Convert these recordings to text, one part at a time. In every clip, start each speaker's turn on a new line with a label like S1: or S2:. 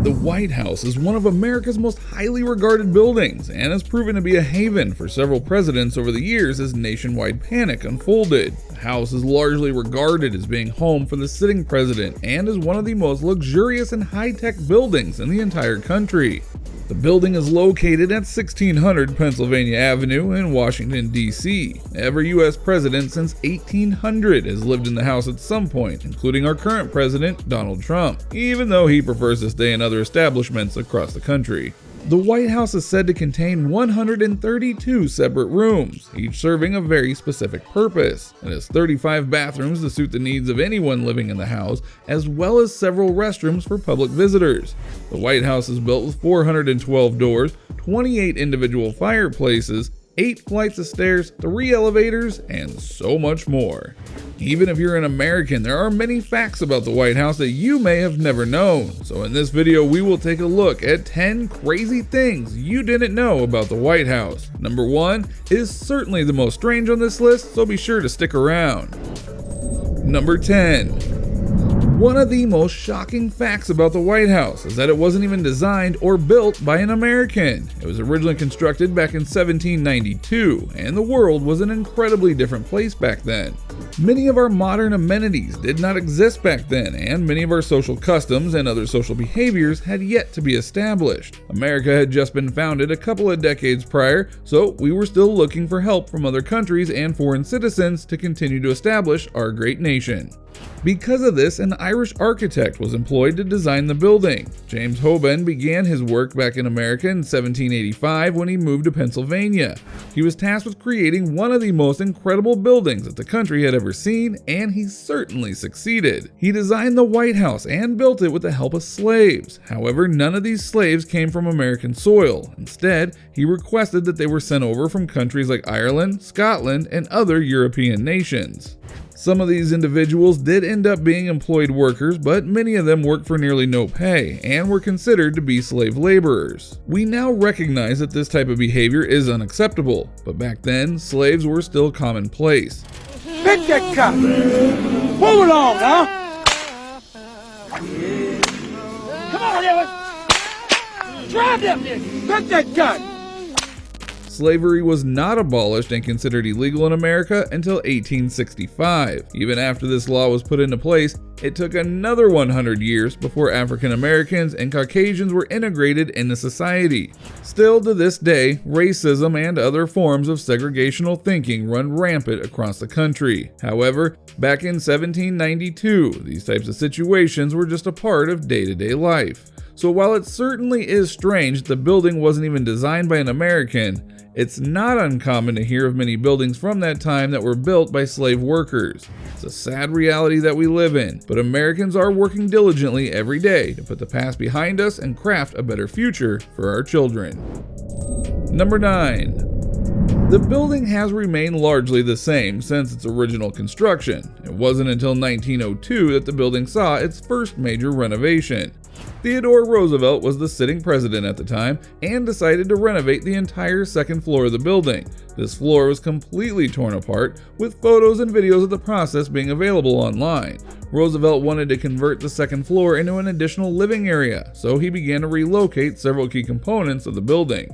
S1: The White House is one of America's most highly regarded buildings and has proven to be a haven for several presidents over the years as nationwide panic unfolded. The house is largely regarded as being home for the sitting president and is one of the most luxurious and high-tech buildings in the entire country. The building is located at 1600 Pennsylvania Avenue in Washington, D.C. Every U.S. president since 1800 has lived in the house at some point, including our current president, Donald Trump, even though he prefers to stay in other establishments across the country. The White House is said to contain 132 separate rooms, each serving a very specific purpose. It has 35 bathrooms to suit the needs of anyone living in the house, as well as several restrooms for public visitors. The White House is built with 412 doors, 28 individual fireplaces, 8 flights of stairs, 3 elevators, and so much more. Even if you're an American, there are many facts about the White House that you may have never known. So in this video, we will take a look at 10 crazy things you didn't know about the White House. Number 1 is certainly the most strange on this list, so be sure to stick around. Number 10. One of the most shocking facts about the White House is that it wasn't even designed or built by an American. It was originally constructed back in 1792, and the world was an incredibly different place back then. Many of our modern amenities did not exist back then, and many of our social customs and other social behaviors had yet to be established. America had just been founded a couple of decades prior, so we were still looking for help from other countries and foreign citizens to continue to establish our great nation. Because of this, an Irish architect was employed to design the building. James Hoban began his work back in America in 1785 when he moved to Pennsylvania. He was tasked with creating one of the most incredible buildings that the country had ever seen, and he certainly succeeded. He designed the White House and built it with the help of slaves. However, none of these slaves came from American soil. Instead, he requested that they were sent over from countries like Ireland, Scotland, and other European nations. Some of these individuals did end up being employed workers, but many of them worked for nearly no pay and were considered to be slave laborers. We now recognize that this type of behavior is unacceptable, but back then, slaves were still commonplace.
S2: Pick that cup! Move along, huh? Come on, Ellis! Drive them niggas! Pick that gun!
S1: Slavery was not abolished and considered illegal in America until 1865. Even after this law was put into place, it took another 100 years before African Americans and Caucasians were integrated into society. Still to this day, racism and other forms of segregational thinking run rampant across the country. However, back in 1792, these types of situations were just a part of day-to-day life. So while it certainly is strange that the building wasn't even designed by an American, it's not uncommon to hear of many buildings from that time that were built by slave workers. It's a sad reality that we live in, but Americans are working diligently every day to put the past behind us and craft a better future for our children. Number 9. The building has remained largely the same since its original construction. It wasn't until 1902 that the building saw its first major renovation. Theodore Roosevelt was the sitting president at the time and decided to renovate the entire second floor of the building. This floor was completely torn apart, with photos and videos of the process being available online. Roosevelt wanted to convert the second floor into an additional living area, so he began to relocate several key components of the building.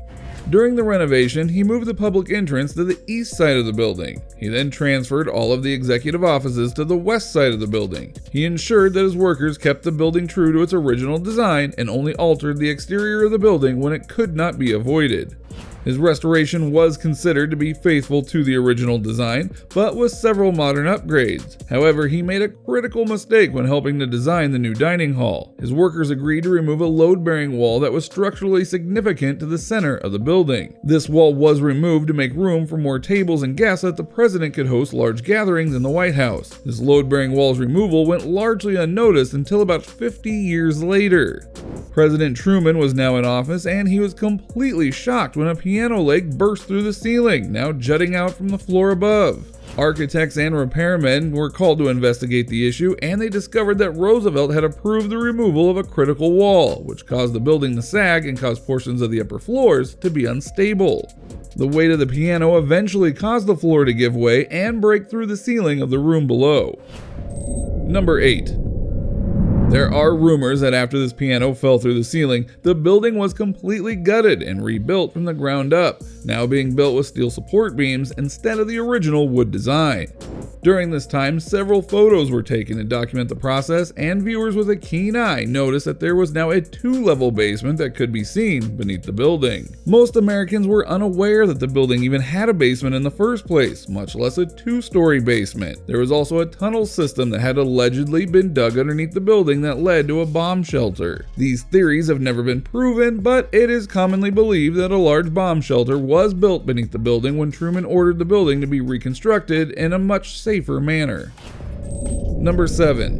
S1: During the renovation, he moved the public entrance to the east side of the building. He then transferred all of the executive offices to the west side of the building. He ensured that his workers kept the building true to its original design and only altered the exterior of the building when it could not be avoided. His restoration was considered to be faithful to the original design, but with several modern upgrades. However, he made a critical mistake when helping to design the new dining hall. His workers agreed to remove a load-bearing wall that was structurally significant to the center of the building. This wall was removed to make room for more tables and guests so that the president could host large gatherings in the White House. This load-bearing wall's removal went largely unnoticed until about 50 years later. President Truman was now in office, and he was completely shocked when a piano leg burst through the ceiling, now jutting out from the floor above. Architects and repairmen were called to investigate the issue, and they discovered that Roosevelt had approved the removal of a critical wall, which caused the building to sag and caused portions of the upper floors to be unstable. The weight of the piano eventually caused the floor to give way and break through the ceiling of the room below. Number 8. There are rumors that after this piano fell through the ceiling, the building was completely gutted and rebuilt from the ground up, now being built with steel support beams instead of the original wood design. During this time, several photos were taken to document the process, and viewers with a keen eye noticed that there was now a 2-level basement that could be seen beneath the building. Most Americans were unaware that the building even had a basement in the first place, much less a 2-story basement. There was also a tunnel system that had allegedly been dug underneath the building that led to a bomb shelter. These theories have never been proven, but it is commonly believed that a large bomb shelter was built beneath the building when Truman ordered the building to be reconstructed in a much safer manner. Number 7.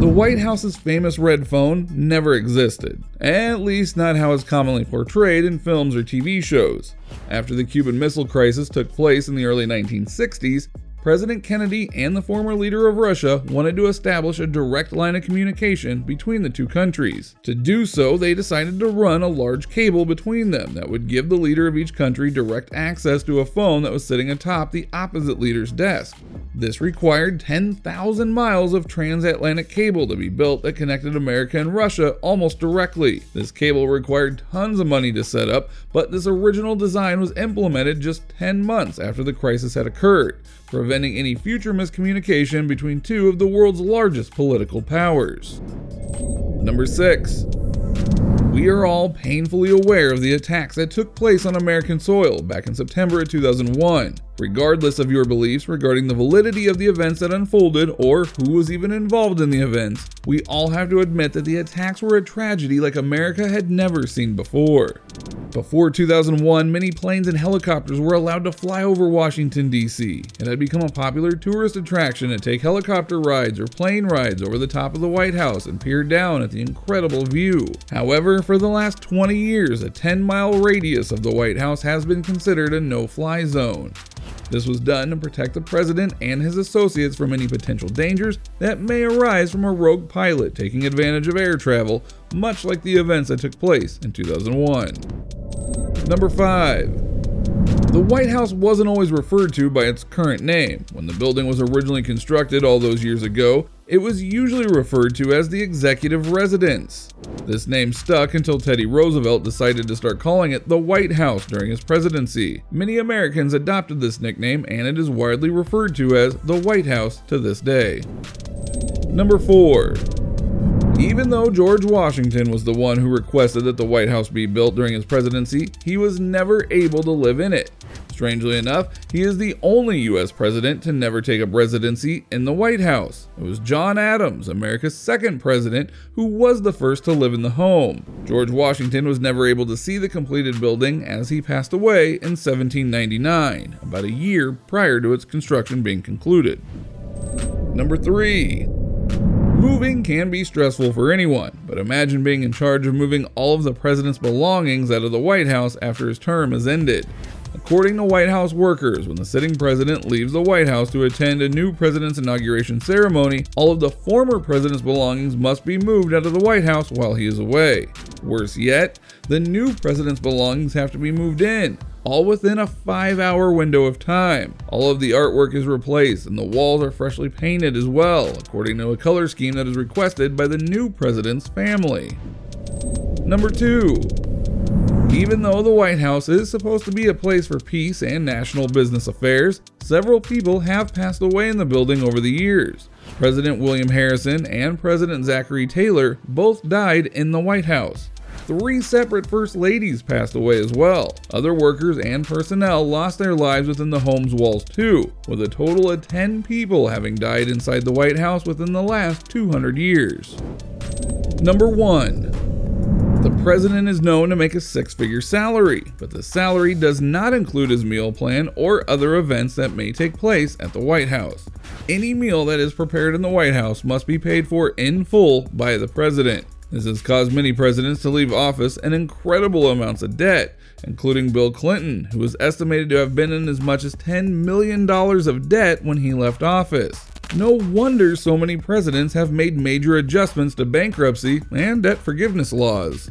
S1: The White House's famous red phone never existed, at least not how it's commonly portrayed in films or TV shows. After the Cuban Missile Crisis took place in the early 1960s, President Kennedy and the former leader of Russia wanted to establish a direct line of communication between the two countries. To do so, they decided to run a large cable between them that would give the leader of each country direct access to a phone that was sitting atop the opposite leader's desk. This required 10,000 miles of transatlantic cable to be built that connected America and Russia almost directly. This cable required tons of money to set up, but this original design was implemented just 10 months after the crisis had occurred, preventing any future miscommunication between two of the world's largest political powers. Number 6. We are all painfully aware of the attacks that took place on American soil back in September of 2001. Regardless of your beliefs regarding the validity of the events that unfolded or who was even involved in the events, we all have to admit that the attacks were a tragedy like America had never seen before. Before 2001, many planes and helicopters were allowed to fly over Washington, D.C. It had become a popular tourist attraction to take helicopter rides or plane rides over the top of the White House and peer down at the incredible view. However, for the last 20 years, a 10-mile radius of the White House has been considered a no-fly zone. This was done to protect the president and his associates from any potential dangers that may arise from a rogue pilot taking advantage of air travel, much like the events that took place in 2001. Number 5. The White House wasn't always referred to by its current name. When the building was originally constructed all those years ago, it was usually referred to as the Executive Residence. This name stuck until Teddy Roosevelt decided to start calling it the White House during his presidency. Many Americans adopted this nickname, and it is widely referred to as the White House to this day. Number 4. Even though George Washington was the one who requested that the White House be built during his presidency, he was never able to live in it. Strangely enough, he is the only U.S. president to never take up residency in the White House. It was John Adams, America's second president, who was the first to live in the home. George Washington was never able to see the completed building as he passed away in 1799, about a year prior to its construction being concluded. Number 3. Moving can be stressful for anyone, but imagine being in charge of moving all of the president's belongings out of the White House after his term is ended. According to White House workers, when the sitting president leaves the White House to attend a new president's inauguration ceremony, all of the former president's belongings must be moved out of the White House while he is away. Worse yet, the new president's belongings have to be moved in, all within a 5-hour window of time. All of the artwork is replaced and the walls are freshly painted as well, according to a color scheme that is requested by the new president's family. Number 2. Even though the White House is supposed to be a place for peace and national business affairs, several people have passed away in the building over the years. President William Harrison and President Zachary Taylor both died in the White House. 3 separate First Ladies passed away as well. Other workers and personnel lost their lives within the home's walls too, with a total of 10 people having died inside the White House within the last 200 years. Number 1. The president is known to make a 6-figure salary, but the salary does not include his meal plan or other events that may take place at the White House. Any meal that is prepared in the White House must be paid for in full by the president. This has caused many presidents to leave office in incredible amounts of debt, including Bill Clinton, who was estimated to have been in as much as $10 million of debt when he left office. No wonder so many presidents have made major adjustments to bankruptcy and debt forgiveness laws.